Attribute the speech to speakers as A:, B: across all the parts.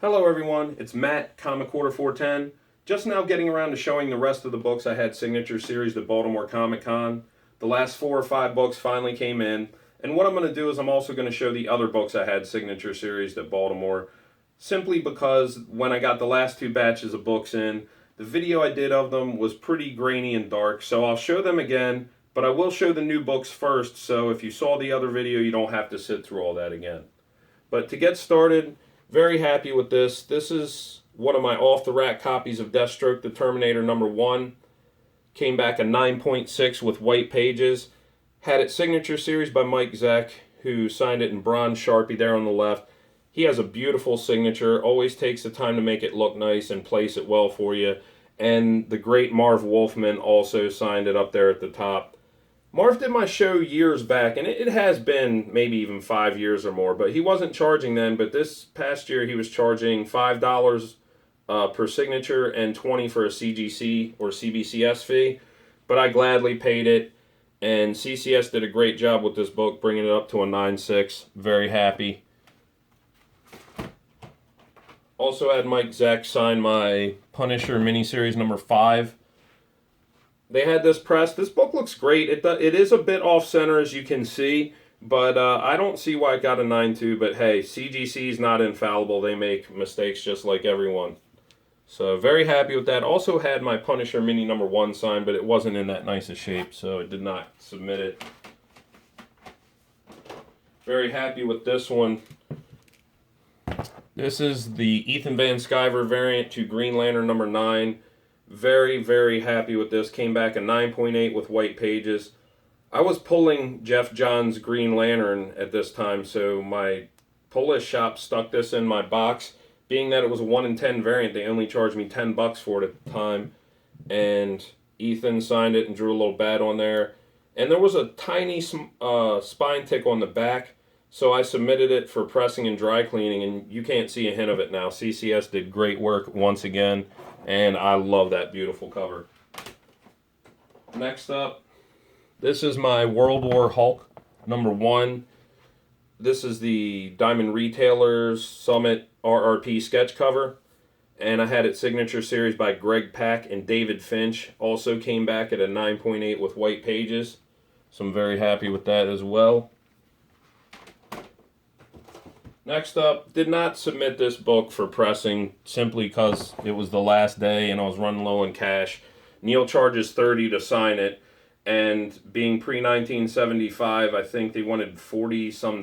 A: Hello everyone, it's Matt, Comic Quarter 410. Just now getting around to showing the rest of the books I had signature series at Baltimore Comic Con. The last 4 or 5 books finally came in, and what I'm going to do is I'm also going to show the other books I had signature series at Baltimore, simply because when I got the last 2 batches of books in, the video I did of them was pretty grainy and dark, so I'll show them again, but I will show the new books first, so if you saw the other video, you don't have to sit through all that again. But to get started, very happy with this. This is one of my off-the-rack copies of Deathstroke the Terminator #1. Came back a 9.6 with white pages. Had it signature series by Mike Zeck, who signed it in bronze Sharpie there on the left. He has a beautiful signature, always takes the time to make it look nice and place it well for you. And the great Marv Wolfman also signed it up there at the top. Marv did my show years back, and it has been maybe even 5 years or more, but he wasn't charging then, but this past year he was charging $5 per signature and $20 for a CGC or CBCS fee, but I gladly paid it, and CCS did a great job with this book, bringing it up to a 9.6. Very happy. Also had Mike Zeck sign my Punisher miniseries #5. They had this pressed. This book looks great. It is a bit off-center, as you can see, but I don't see why it got a 9.2, but hey, CGC is not infallible. They make mistakes just like everyone. So very happy with that. Also had my Punisher Mini #1 signed, but it wasn't in that nice a shape, so it did not submit it. Very happy with this one. This is the Ethan Van Sciver variant to Green Lantern #9. Very, very happy with this. Came back a 9.8 with white pages. I was pulling Jeff Johns' Green Lantern at this time, so my Polish shop stuck this in my box. Being that it was a 1 in 10 variant, they only charged me $10 for it at the time. And Ethan signed it and drew a little bat on there. And there was a tiny spine tick on the back, so I submitted it for pressing and dry cleaning, and you can't see a hint of it now. CCS did great work once again. And I love that beautiful cover. Next up, this is my World War Hulk #1. This is the Diamond Retailers Summit RRP sketch cover. And I had it signature series by Greg Pak and David Finch. Also came back at a 9.8 with white pages. So I'm very happy with that as well. Next up, did not submit this book for pressing simply because it was the last day and I was running low on cash. Neil charges $30 to sign it, and being pre-1975, I think they wanted $40-some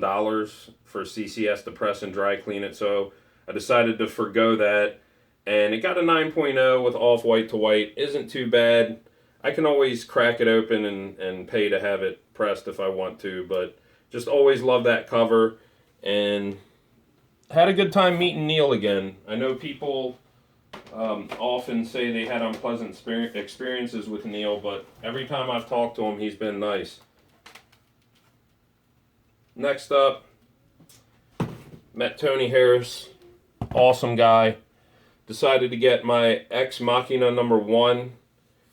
A: for CCS to press and dry clean it, so I decided to forgo that, and it got a 9.0 with off-white to white. Isn't too bad. I can always crack it open and pay to have it pressed if I want to, but just always love that cover, and had a good time meeting Neil again. I know people often say they had unpleasant experiences with Neil, but every time I've talked to him, he's been nice. Next up, met Tony Harris. Awesome guy. Decided to get my Ex Machina #1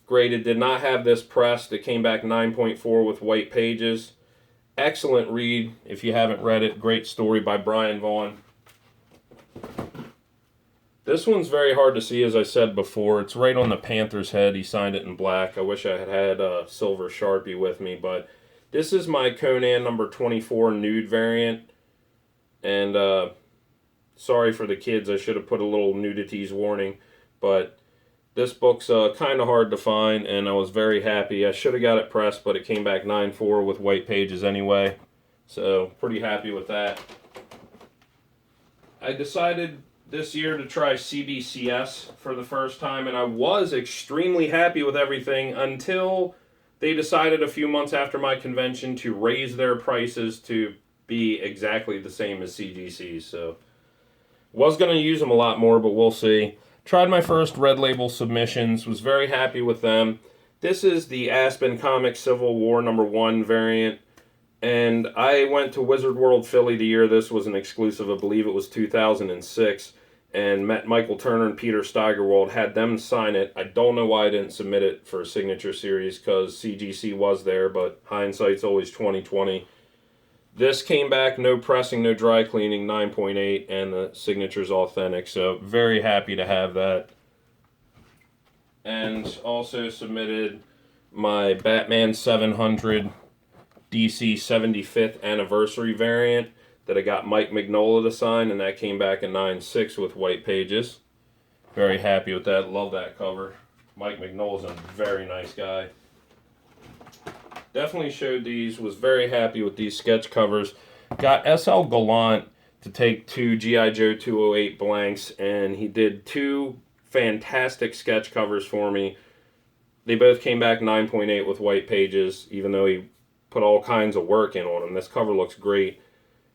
A: graded. Did not have this pressed. It came back 9.4 with white pages. Excellent read if you haven't read it. Great story by Brian Vaughan. This one's very hard to see, as I said before. It's right on the Panther's head. He signed it in black. I wish I had had a silver Sharpie with me, but this is my Conan #24 nude variant. And sorry for the kids. I should have put a little nudities warning, but this book's kind of hard to find, and I was very happy. I should have got it pressed, but it came back 9.4 with white pages anyway. So pretty happy with that. I decided this year to try CBCS for the first time, and I was extremely happy with everything until they decided a few months after my convention to raise their prices to be exactly the same as CGC. So was going to use them a lot more, but we'll see. Tried my first Red Label submissions, was very happy with them. This is the Aspen Comics Civil War #1 variant. And I went to Wizard World Philly the year this was an exclusive. I believe it was 2006. And met Michael Turner and Peter Steigerwald, had them sign it. I don't know why I didn't submit it for a signature series, because CGC was there, but hindsight's always 20/20. This came back, no pressing, no dry cleaning, 9.8, and the signature's authentic, so very happy to have that. And also submitted my Batman 700 DC 75th anniversary variant that I got Mike Mignola to sign, and that came back in 9.6 with white pages. Very happy with that. Love that cover. Mike Mignola's a very nice guy. Definitely showed these. Was very happy with these sketch covers. Got SL Gallant to take 2 G.I. Joe 208 blanks, and he did 2 fantastic sketch covers for me. They both came back 9.8 with white pages, even though he put all kinds of work in on them. This cover looks great.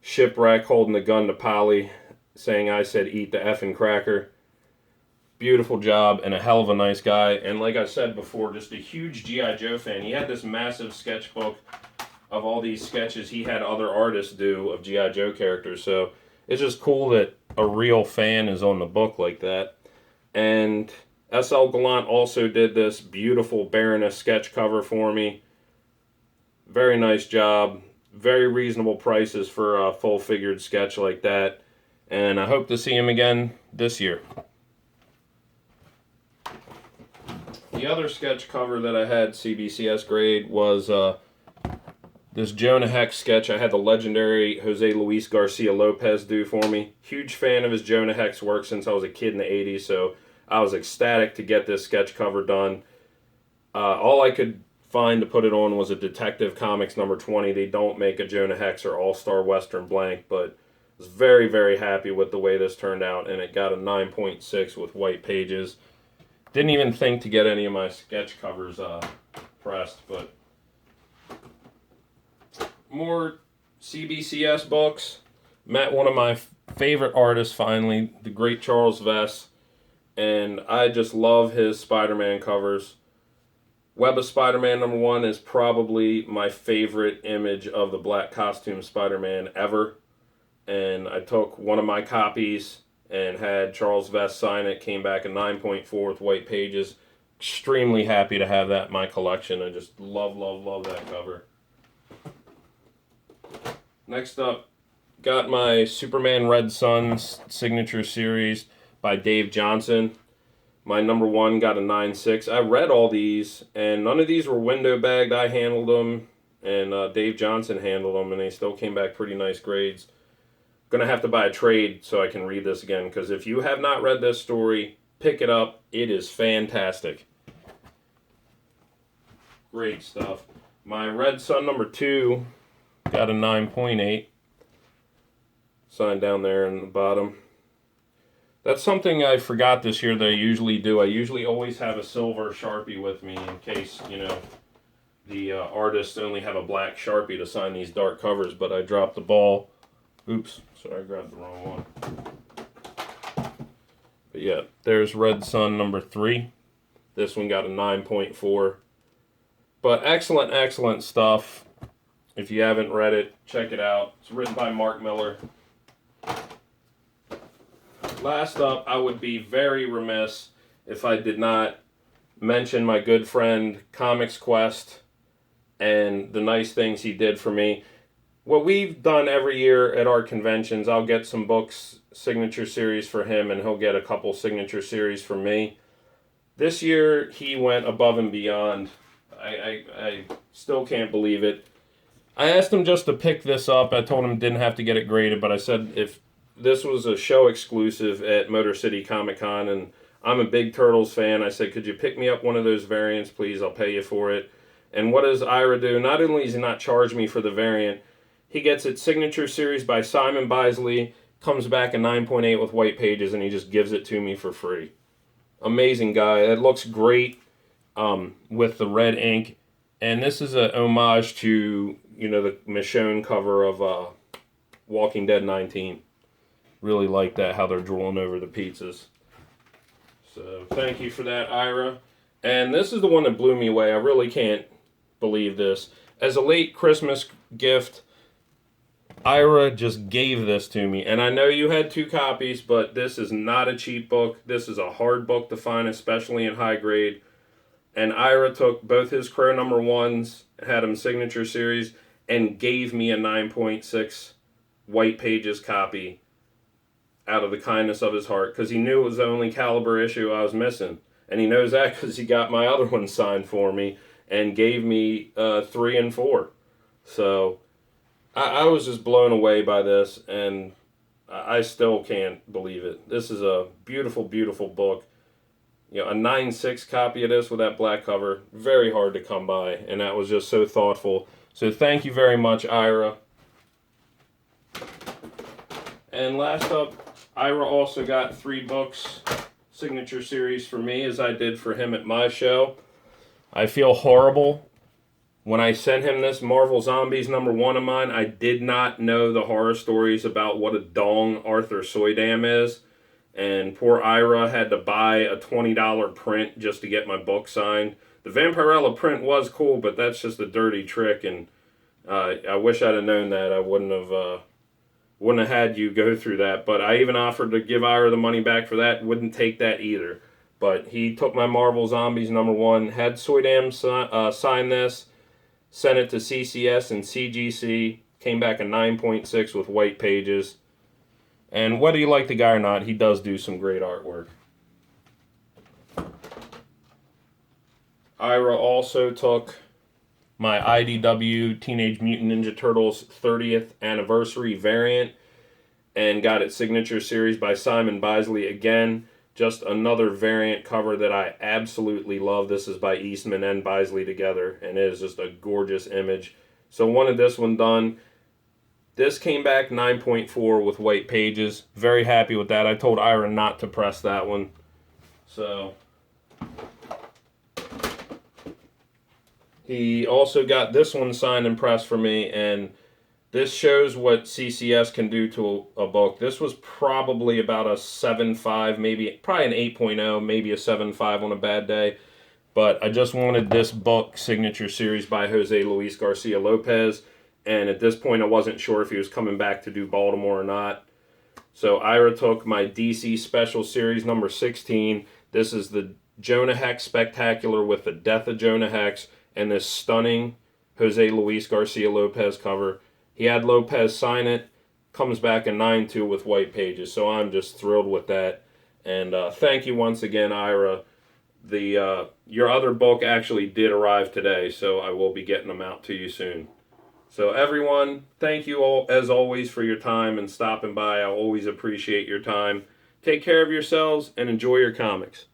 A: Shipwreck holding the gun to Polly, saying I said eat the effing cracker. Beautiful job, and a hell of a nice guy. And like I said before, just a huge G.I. Joe fan. He had this massive sketchbook of all these sketches he had other artists do of G.I. Joe characters. So it's just cool that a real fan is on the book like that. And SL Gallant also did this beautiful Baroness sketch cover for me. Very nice job. Very reasonable prices for a full-figured sketch like that. And I hope to see him again this year. The other sketch cover that I had CBCS grade was this Jonah Hex sketch. I had the legendary Jose Luis Garcia Lopez do for me. Huge fan of his Jonah Hex work since I was a kid in the 80s, so I was ecstatic to get this sketch cover done. All I could find to put it on was a Detective Comics number 20. They don't make a Jonah Hex or All-Star Western blank, but I was very, very happy with the way this turned out, and it got a 9.6 with white pages. Didn't even think to get any of my sketch covers pressed, but more CBCS books. Met one of my favorite artists finally, the great Charles Vess, and I just love his Spider-Man covers. Web of Spider-Man number 1 is probably my favorite image of the black costume Spider-Man ever, and I took one of my copies and had Charles Vess sign it. Came back a 9.4 with white pages. Extremely happy to have that in my collection. I just love, love, love that cover. Next up, got my Superman Red Sun signature series by Dave Johnson. My number 1 got a 9.6. I read all these, and none of these were window bagged. I handled them, and Dave Johnson handled them, and they still came back pretty nice grades. Going to have to buy a trade so I can read this again, because if you have not read this story, pick it up. It is fantastic. Great stuff. My Red Sun number 2 got a 9.8. Signed down there in the bottom. That's something I forgot this year that I usually do. I usually always have a silver Sharpie with me in case, you know, the artists only have a black Sharpie to sign these dark covers, but I dropped the ball. Oops, sorry, I grabbed the wrong one. But yeah, there's Red Sun number 3. This one got a 9.4. But excellent, excellent stuff. If you haven't read it, check it out. It's written by Mark Miller. Last up, I would be very remiss if I did not mention my good friend Comixquest and the nice things he did for me. What we've done every year at our conventions, I'll get some books, signature series for him, and he'll get a couple signature series for me. This year, he went above and beyond. I still can't believe it. I asked him just to pick this up. I told him didn't have to get it graded, but I said if this was a show exclusive at Motor City Comic Con, and I'm a big Turtles fan, I said, could you pick me up one of those variants, please? I'll pay you for it. And what does Ira do? Not only does he not charge me for the variant, he gets it signature series by Simon Bisley, comes back a 9.8 with white pages, and he just gives it to me for free. Amazing guy. It looks great with the red ink. And this is a homage to, you know, the Michonne cover of Walking Dead 19. Really like that, how they're drooling over the pizzas. So thank you for that, Ira. And this is the one that blew me away. I really can't believe this. As a late Christmas gift, Ira just gave this to me. And I know you had 2 copies, but this is not a cheap book. This is a hard book to find, especially in high grade. And Ira took both his Crow number 1s, had them signature series, and gave me a 9.6 White Pages copy out of the kindness of his heart, because he knew it was the only caliber issue I was missing. And he knows that because he got my other one signed for me and gave me 3 and 4. So I was just blown away by this, and I still can't believe it. This is a beautiful, beautiful book. You know, a 9.6 copy of this with that black cover, very hard to come by, and that was just so thoughtful. So thank you very much, Ira. And last up, Ira also got 3 books, signature series for me, as I did for him at my show. I feel horrible. When I sent him this Marvel Zombies #1 of mine, I did not know the horror stories about what a dong Arthur Soydam is. And poor Ira had to buy a $20 print just to get my book signed. The Vampirella print was cool, but that's just a dirty trick, and I wish I'd have known that. I wouldn't have had you go through that. But I even offered to give Ira the money back for that. Wouldn't take that either. But he took my Marvel Zombies #1, had Soydam sign this, sent it to CCS and CGC, came back a 9.6 with White Pages. And whether you like the guy or not, he does do some great artwork. Ira also took my IDW Teenage Mutant Ninja Turtles 30th anniversary variant and got its signature series by Simon Bisley again. Just another variant cover that I absolutely love. This is by Eastman and Bisley together, and it is just a gorgeous image. So wanted this one done. This came back 9.4 with White Pages. Very happy with that. I told Ira not to press that one. So he also got this one signed and pressed for me, and this shows what CCS can do to a book. This was probably about a 7.5, probably an 8.0, maybe a 7.5 on a bad day. But I just wanted this book signature series by Jose Luis Garcia Lopez. And at this point, I wasn't sure if he was coming back to do Baltimore or not. So Ira took my DC Special Series #16. This is the Jonah Hex Spectacular with the Death of Jonah Hex and this stunning Jose Luis Garcia Lopez cover. He had Lopez sign it. Comes back a 9.2 with White Pages. So I'm just thrilled with that. And thank you once again, Ira. Your other book actually did arrive today, so I will be getting them out to you soon. So everyone, thank you all as always for your time and stopping by. I always appreciate your time. Take care of yourselves and enjoy your comics.